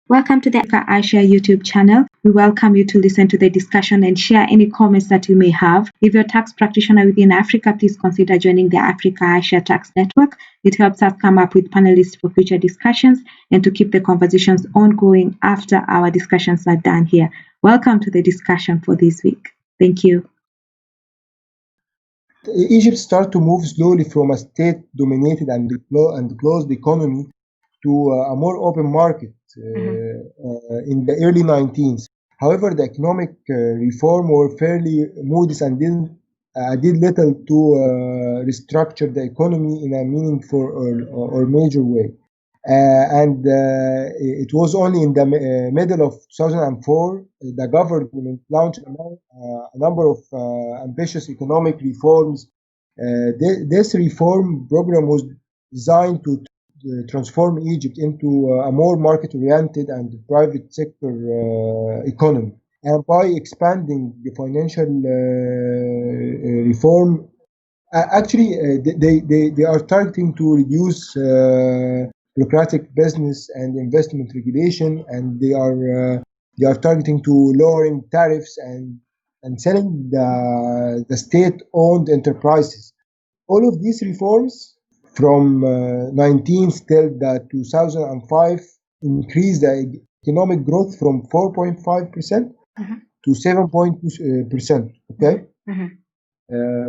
Welcome to the Africa Asia YouTube channel. We welcome you to listen to the discussion and share any comments that you may have. If you're a tax practitioner within Africa, please consider joining the Africa Asia Tax Network. It helps us come up with panelists for future discussions and to keep the conversations ongoing after our discussions are done here. Welcome to the discussion for this week. Thank you. Egypt started to move slowly from a state-dominated and closed economy to a more open market in the early 19th. However, the economic reform were fairly modest and did little to restructure the economy in a meaningful or major way. It was only in the middle of 2004 the government launched a number of ambitious economic reforms. This reform program was designed to transform Egypt into a more market-oriented and private sector economy. And by expanding the financial reform, they are targeting to reduce bureaucratic business and investment regulation, and they are targeting to lowering tariffs and selling the state-owned enterprises. All of these reforms from 19 till the 2005 increased the economic growth from 4.5% to 7.2%. Okay.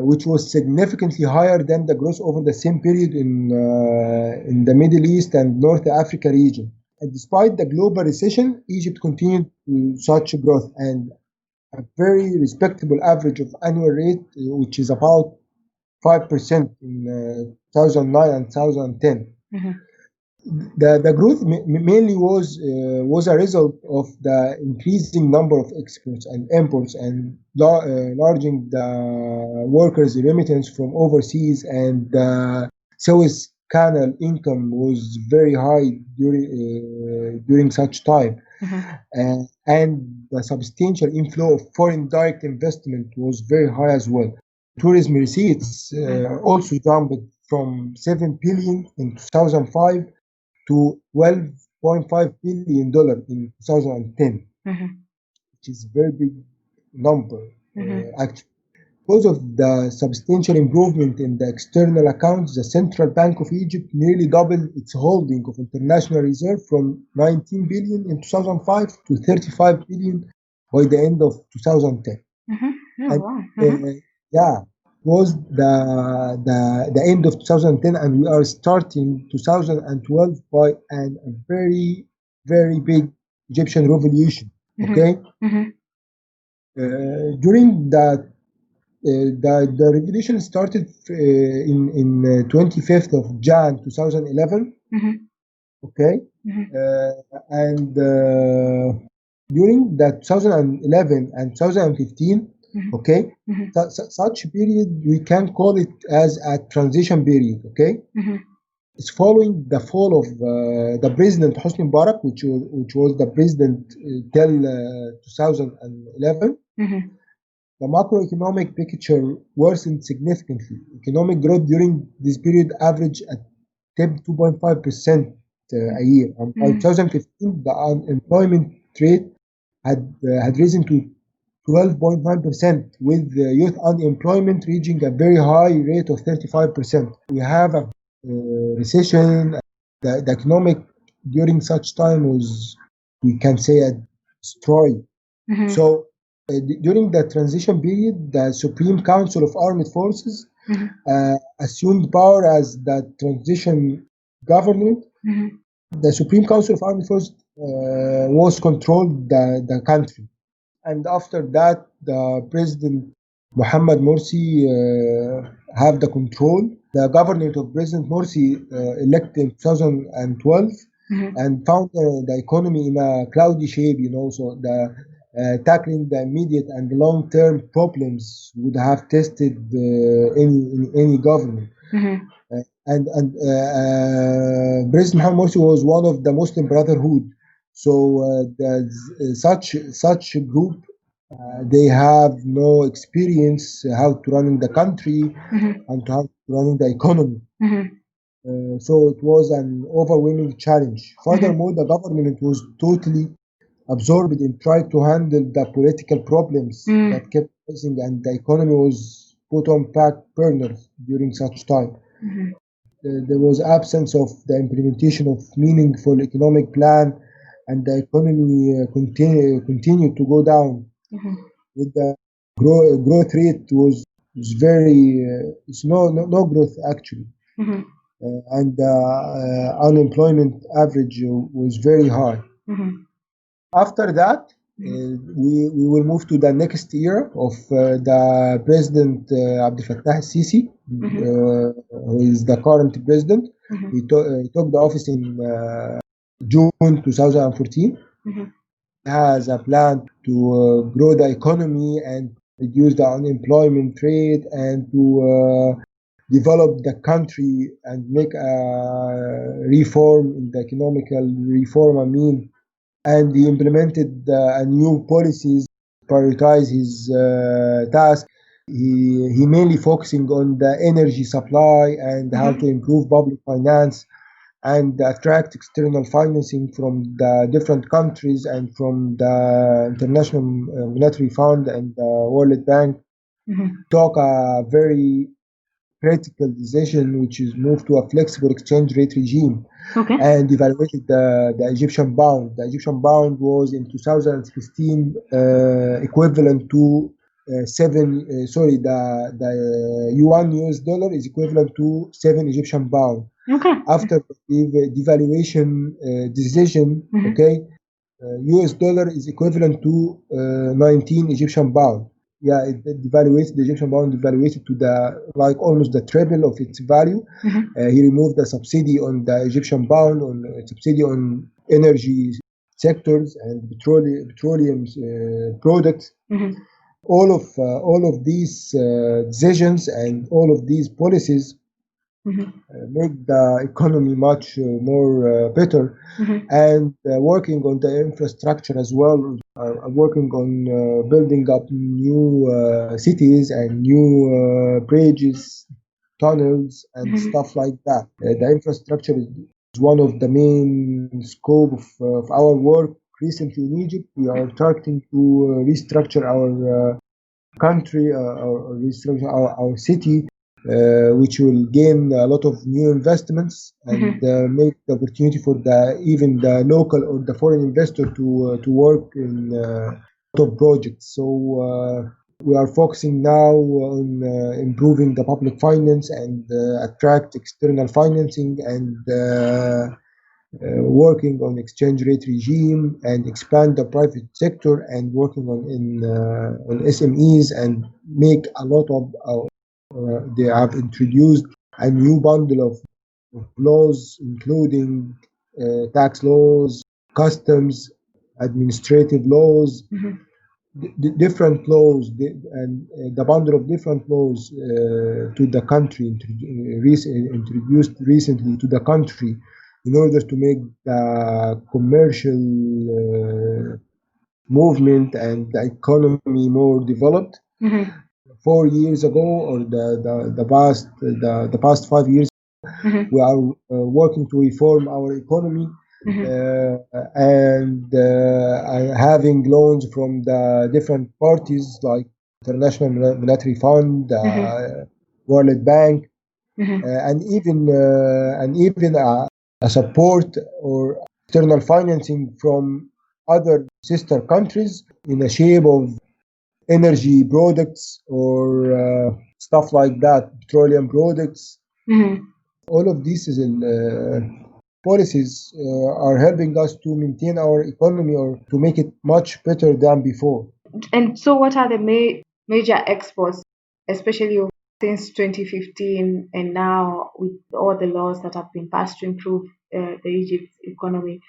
Which was significantly higher than the growth over the same period in the Middle East and North Africa region. And despite the global recession, Egypt continued such growth and a very respectable average of annual rate, which is about 5% in 2009 and 2010. The growth mainly was a result of the increasing number of exports and imports and enlarging the workers' remittance from overseas, and the Suez Canal income was very high during such time. And the substantial inflow of foreign direct investment was very high as well. Tourism receipts also jumped from 7 billion in 2005 to $12.5 billion in 2010, which is a very big number, actually. Because of the substantial improvement in the external accounts, the Central Bank of Egypt nearly doubled its holding of international reserve from 19 billion in 2005 to 35 billion by the end of 2010. Was the end of 2010, and we are starting 2012 by a very, very big Egyptian revolution. Okay. During the revolution started in 25th of Jan 2011. Okay. And during the 2011 and 2015. Okay, such period we can call it as a transition period. Okay, it's following the fall of the president Hosni Mubarak, which was the president till 2011. The macroeconomic picture worsened significantly. Economic growth during this period averaged at 2.5% a year. And by 2015, the unemployment rate had risen to 12.9%, with youth unemployment reaching a very high rate of 35%. We have a recession. The economic during such time was, we can say, destroyed. So during the transition period, the Supreme Council of Armed Forces assumed power as the transition government. The Supreme Council of Armed Forces was controlled the country. And after that, the President Mohamed Morsi have the control. The government of President Morsi elected in 2012 and found the economy in a cloudy shape. So tackling the immediate and long-term problems would have tested any government. President Mohamed Morsi was one of the Muslim Brotherhood. So such a group, they have no experience how to running the country and how to running the economy. So it was an overwhelming challenge. Furthermore, the government was totally absorbed in trying to handle the political problems that kept rising, and the economy was put on back burners during such time. There was absence of the implementation of meaningful economic plan, and the economy continued to go down. With the growth rate was very it's no growth actually, and unemployment average was very high. After that, we will move to the next year of the President Abdel Fattah al-Sisi, who is the current president. He took the office in June 2014. Has a plan to grow the economy and reduce the unemployment rate, and to develop the country and make a reform in the economical reform. I mean, and he implemented new policies, prioritize his task. He mainly focusing on the energy supply and how to improve public finance and attract external financing from the different countries and from the International Monetary Fund and the World Bank. Took a very critical decision, which is moved to a flexible exchange rate regime. Okay. And evaluated the Egyptian pound. The Egyptian pound was in 2016 equivalent to the yuan US dollar is equivalent to 7 Egyptian pound. Okay. After the devaluation decision, okay, US dollar is equivalent to 19 Egyptian pound. Yeah, it devaluated the Egyptian pound, devaluated to the like almost the triple of its value. He removed the subsidy on the Egyptian pound, on subsidy on energy sectors and petroleum products. All of these decisions and all of these policies make the economy much more better, and working on the infrastructure as well, working on building up new cities and new bridges, tunnels, and stuff like that. The infrastructure is one of the main scope of our work. Recently in Egypt, we are targeting to restructure our country, or restructure our city, which will gain a lot of new investments and make the opportunity for even the local or the foreign investor to work in lot of projects. So we are focusing now on improving the public finance and attract external financing, and working on exchange rate regime and expand the private sector, and working on SMEs, and make a lot of they have introduced a new bundle of laws, including tax laws, customs, administrative laws, different laws, and the bundle of different laws to the country, introduced recently to the country, in order to make the commercial movement and the economy more developed. 4 years ago, or the past 5 years, we are working to reform our economy, and having loans from the different parties like International Monetary Fund, World Bank, and even a support or external financing from other sister countries in the shape of energy products or stuff like that, petroleum products. All of these is policies are helping us to maintain our economy or to make it much better than before. And so, what are the major exports, especially since 2015 and now with all the laws that have been passed to improve the Egypt economy?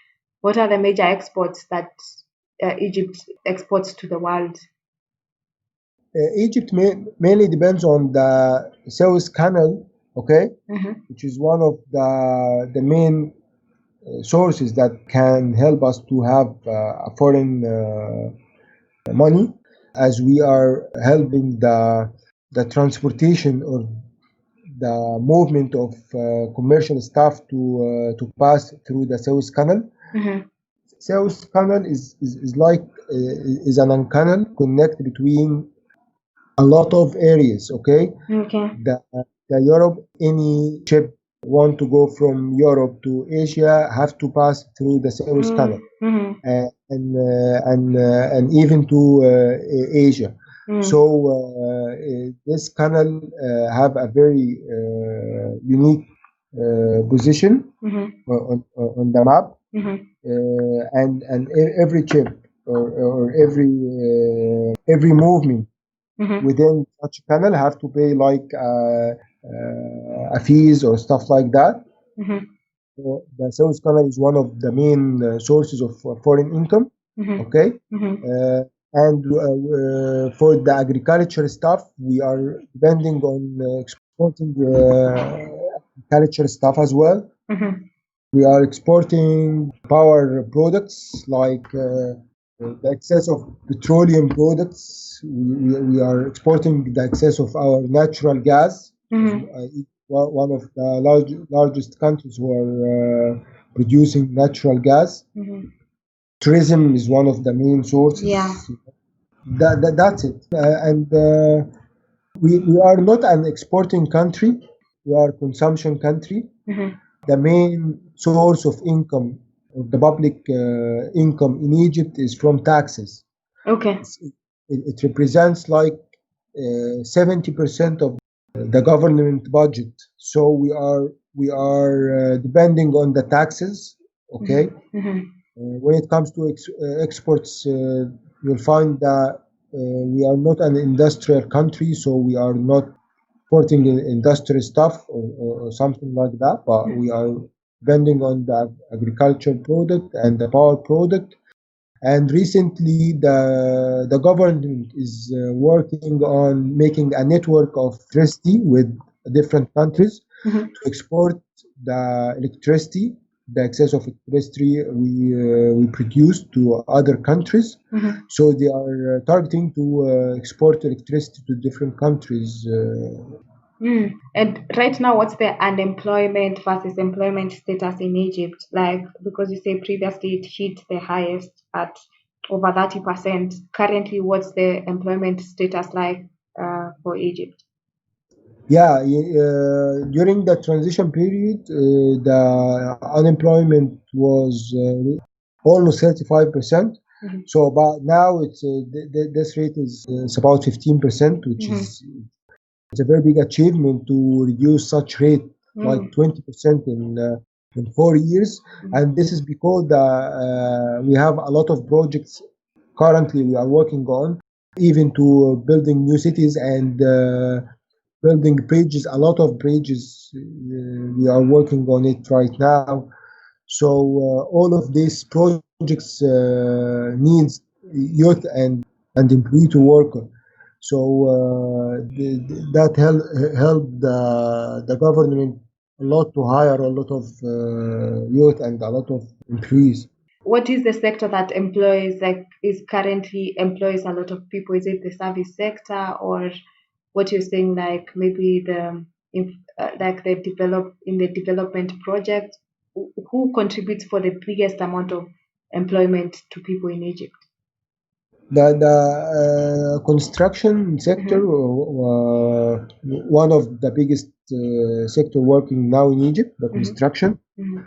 What are the major exports that Egypt exports to the world? Egypt mainly depends on the Suez Canal, okay, which is one of the main sources that can help us to have a foreign money, as we are helping the transportation or the movement of commercial stuff to pass through the Suez Canal. Mm-hmm. Suez Canal is like is an canal connect between a lot of areas. Okay, Okay. the Europe, any ship want to go from Europe to Asia have to pass through the Suez Canal, Mm-hmm. and even to Asia. So this canal have a very unique position Mm-hmm. on the map, Mm-hmm. and every chip or every movement Mm-hmm. within such canal have to pay like a fees or stuff like that. Mm-hmm. So the Suez Canal is one of the main sources of foreign income. Mm-hmm. Okay, Mm-hmm. and for the agriculture stuff, we are depending on exporting agriculture stuff as well. Mm-hmm. We are exporting power products like the excess of petroleum products. We are exporting the excess of our natural gas. Mm-hmm. One of the largest countries who are producing natural gas. Mm-hmm. Tourism is one of the main sources. Yeah. That's it. And we are not an exporting country. We are a consumption country. Mm-hmm. The main source of income, of the public income in Egypt is from taxes. Okay. It represents like 70% of the government budget. So we are depending on the taxes. Okay. Mm-hmm. When it comes to exports, you'll find that we are not an industrial country, so we are not exporting industrial stuff or something like that, but we are depending on the agriculture product and the power product. And recently, the government is working on making a network of electricity with different countries Mm-hmm. to export the electricity, the excess of electricity we produce to other countries. Mm-hmm. So they are targeting to export electricity to different countries. And right now, what's the unemployment versus employment status in Egypt? Like, because you say previously it hit the highest at over 30%. Currently, what's the employment status like for Egypt? Yeah, during the transition period, the unemployment was almost 35%. Mm-hmm. So, but now this rate is it's about 15%, which Mm-hmm. is it's a very big achievement to reduce such rate like 20% in 4 years. And this is because we have a lot of projects currently we are working on, even to building new cities and building bridges, a lot of bridges. We are working on it right now. So all of these projects needs youth and employee to work on. So that helped the government a lot to hire a lot of youth and a lot of employees. What is the sector that employs, like, is currently employs a lot of people? Is it the service sector, or what you're saying, like maybe like the development project? Who contributes for the biggest amount of employment to people in Egypt? The construction sector, one of the biggest sector working now in Egypt, the construction. Mm-hmm.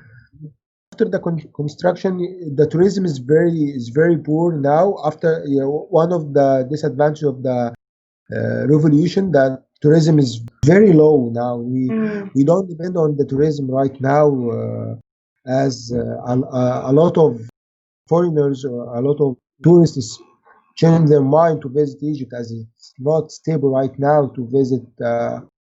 After the construction, the tourism is very poor now. After one of the disadvantages of the revolution, that tourism is very low now. We don't depend on the tourism right now, as a lot of foreigners or a lot of tourists change their mind to visit Egypt, as it's not stable right now to visit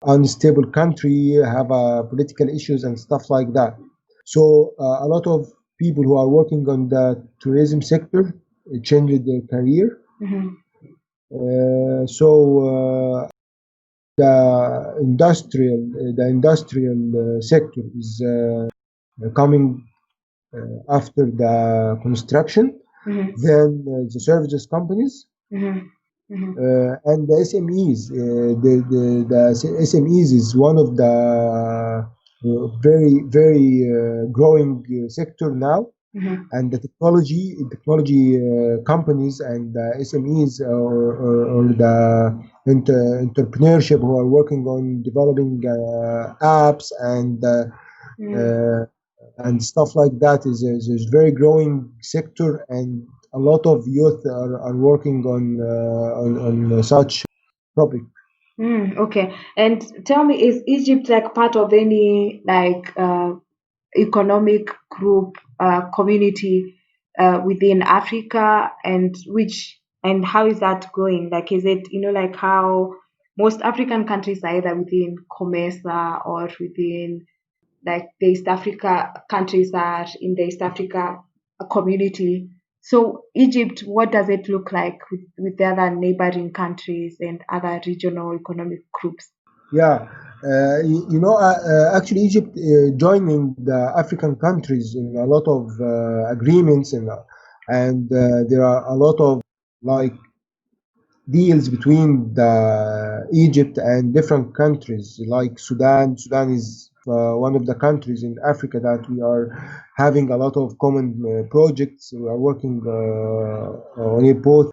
unstable country, have political issues and stuff like that. So a lot of people who are working on the tourism sector changed their career. Mm-hmm. So the industrial sector is coming after the construction. Mm-hmm. Then the services companies. Mm-hmm. And the SMEs. The SMEs is one of the very growing sector now. And the technology companies and the SMEs or the entrepreneurship who are working on developing apps uh, and stuff like that is very growing sector, and a lot of youth are working on such topic. Okay. And tell me, is Egypt like part of any like economic group community within Africa, and how is that going? Like, is it, like how most African countries are either within COMESA or within, like, the East Africa countries are in the East Africa community. So Egypt, what does it look like with the other neighboring countries and other regional economic groups? Yeah, actually, Egypt joining the African countries in a lot of agreements, and there are a lot of like deals between the Egypt and different countries like Sudan. Sudan is one of the countries in Africa that we are having a lot of common projects. We are working on it both.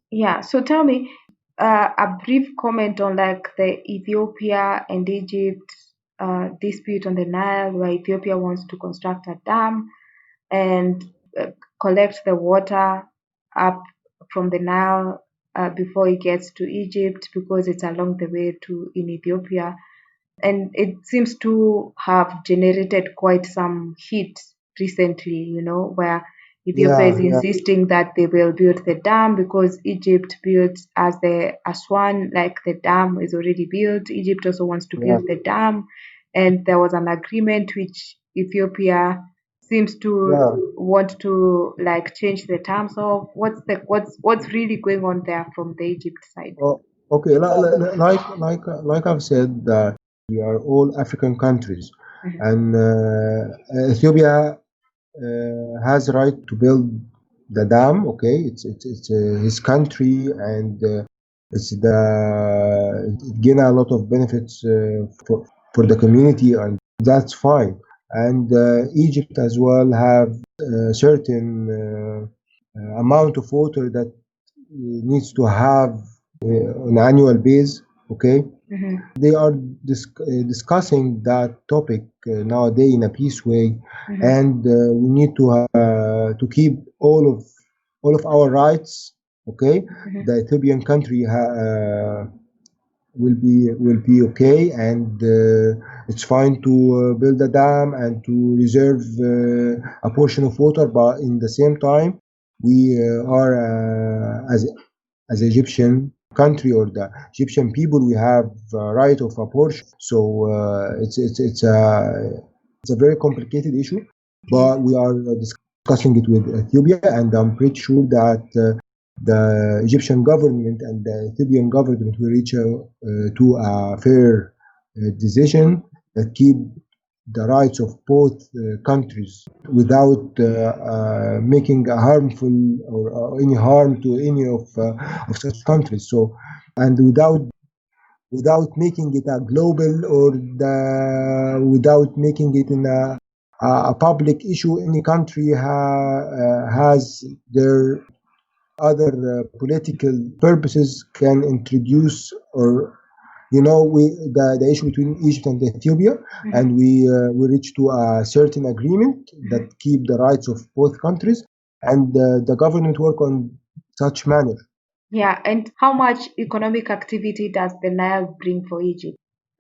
Yeah. So tell me a brief comment on like the Ethiopia and Egypt dispute on the Nile, where Ethiopia wants to construct a dam and uh, collect the water up from the Nile before it gets to Egypt, because it's along the way to in Ethiopia. And it seems to have generated quite some heat recently, where Ethiopia is Yeah, yeah, insisting that they will build the dam because Egypt built as the Aswan, like the dam is already built. Egypt also wants to yeah, build the dam, and there was an agreement which Ethiopia seems yeah. to want to like change the terms of. What's really going on there from the Egypt side? Oh, okay. Like I've said, that we are all African countries, Mhm. and Ethiopia has the right to build the dam. Okay, it's his country, and it's the it gain a lot of benefits for the community, and that's fine. And Egypt as well have a certain amount of water that needs to have on annual base. Okay, Mhm. they are discussing that topic nowadays in a peace way, Mhm. and we need to keep all of our rights. Okay, Mhm. the Ethiopian country will be okay, and it's fine to build a dam and to reserve a portion of water, but in the same time we are as Egyptian country or the Egyptian people, we have right of abortion. So it's a very complicated issue, Okay. but we are discussing it with Ethiopia, and I'm pretty sure that the Egyptian government and the Ethiopian government will reach to a fair decision that keep the rights of both countries without making a harmful or any harm to any of such countries. So, and without making it a global or without making it in a public issue, any country has their other political purposes can introduce, or the issue between Egypt and Ethiopia, and we reached to a certain agreement that keep the rights of both countries, and the government work on such manner. Yeah, and how much economic activity does the Nile bring for Egypt?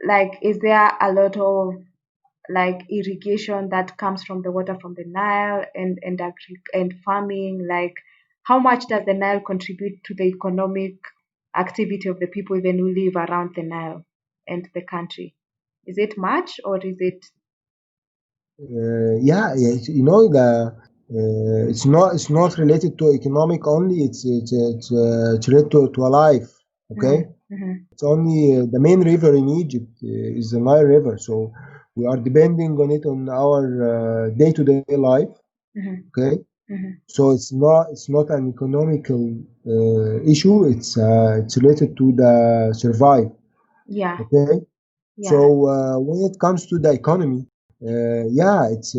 Like, is there a lot of like irrigation that comes from the water from the Nile and farming? Like, how much does the Nile contribute to the economic activity of the people even who live around the Nile and the country? Is it much, or is it? Yeah, yeah, it's not related to economic only. It's related to a life. Okay, Mhm, mhm, it's only the main river in Egypt is the Nile River, so we are depending on it on our day-to-day life. mhm. Okay, Mhm. So it's not an economical issue. It's related to the survive. Yeah. Okay. So Yeah. when it comes to the economy, yeah, it's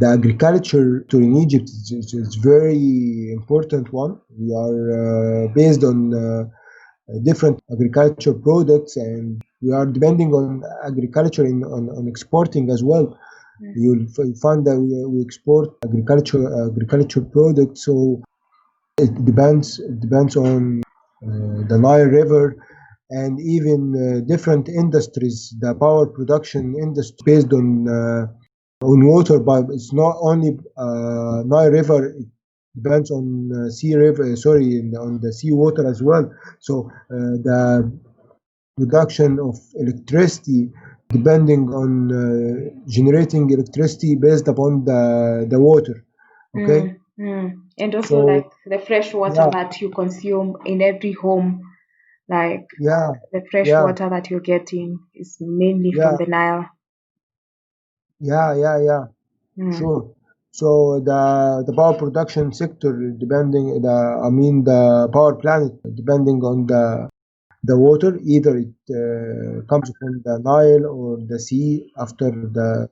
the agriculture to in Egypt is very important one. We are based on different agriculture products, and we are depending on agriculture on exporting as well. Mm. You'll find that we export agriculture products, so it depends on the Nile River and even different industries. The power production industry based on water, but it's not only Nile River. It depends on sea river. Sorry, on the sea water as well. So the production of electricity depending on generating electricity based upon the water. Okay, Mm. Mm. And also so like the fresh water yeah, that you consume in every home, like yeah, the fresh yeah, water that you're getting is mainly from yeah, the Nile. yeah, Mm. sure. So the power production sector, depending the power plant, depending on the water, either it comes from the Nile or the sea after the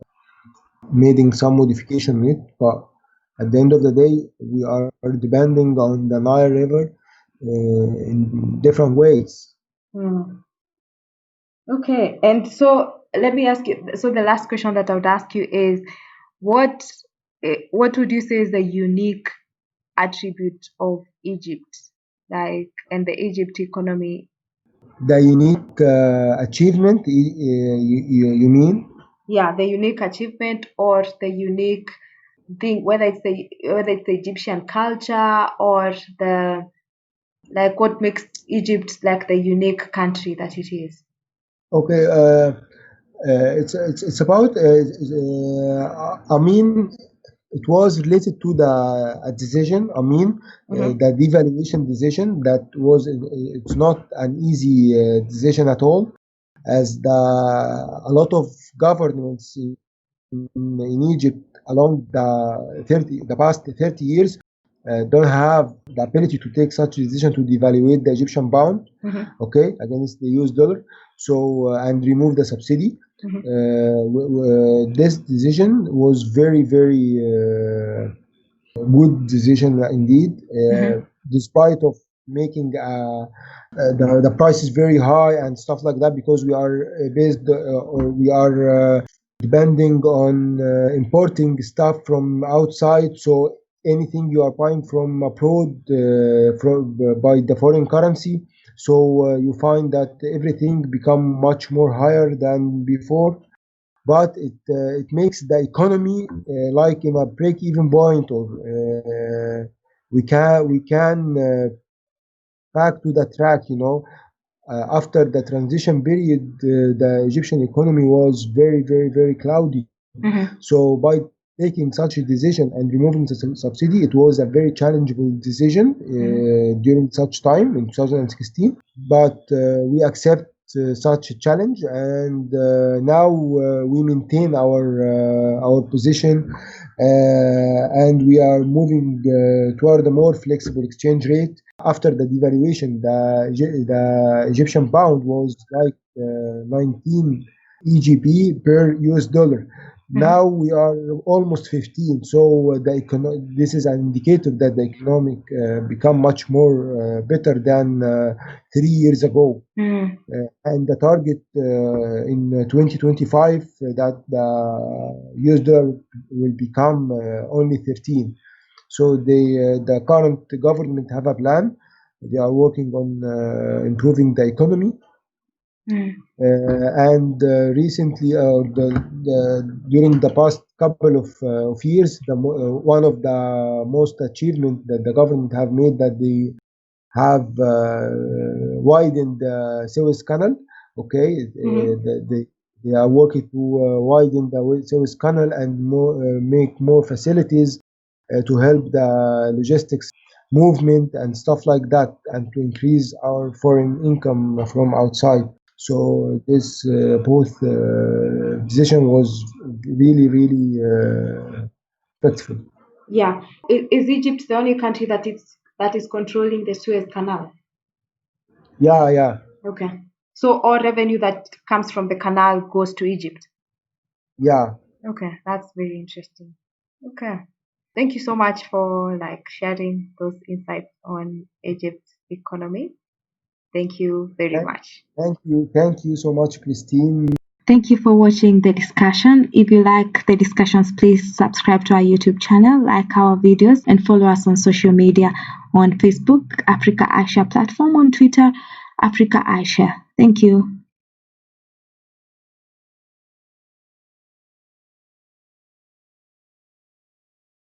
making some modification on it. But at the end of the day, we are depending on the Nile River in different ways. Mm. Okay, and so let me ask you. So the last question that I would ask you is, what what would you say is the unique attribute of Egypt, like and the Egypt economy? The unique achievement, you mean? Yeah, the unique achievement or the unique thing, whether it's the Egyptian culture or the like what makes Egypt like the unique country that it is. Okay, it's about. I mean, it was related to a decision. I mean, Mm-hmm. the devaluation decision that was. It's not an easy decision at all, as a lot of governments in Egypt along the past 30 years don't have the ability to take such a decision to devaluate the Egyptian pound, Mm-hmm. okay, against the US dollar, so and remove the subsidy. Mm-hmm. This decision was very good decision indeed, Mm-hmm. despite of making the price is very high and stuff like that, because we are based or we are depending on importing stuff from outside. So anything you are buying from abroad by the foreign currency, so you find that everything become much more higher than before. But it makes the economy like in a break-even point, or we can back to the track. After the transition period, the Egyptian economy was very cloudy. Mm-hmm. So by taking such a decision and removing the subsidy, it was a very challengeable decision Mm-hmm. during such time in 2016. But we accept such a challenge, and now we maintain our position, and we are moving toward a more flexible exchange rate. After the devaluation, the Egyptian pound was like 19 EGP per US dollar. Mm-hmm. Now we are almost 15. So this is an indicator that the economic become much more better than 3 years ago. Mm-hmm. And the target in 2025 that the US dollar will become only 13. So the current government have a plan. They are working on improving the economy. And recently, during the past couple of years, one of the most achievement that the government have made, that they have widened the Suez Canal. Okay, Mm-hmm. they are working to widen the Suez Canal and make more facilities to help the logistics movement and stuff like that, and to increase our foreign income from outside. So this both decision was really, really effective. Yeah. Is Egypt the only country that is controlling the Suez Canal? Yeah, yeah, Okay. So all revenue that comes from the canal goes to Egypt. yeah. Okay, that's very interesting. Okay. Thank you so much for like sharing those insights on Egypt's economy. Thank you very Thank, much. thank you so much, Christine. Thank you for watching the discussion. If you like the discussions, please subscribe to our YouTube channel, like our videos, and follow us on social media on Facebook, Africa iShare platform, on Twitter, Africa iShare. Thank you.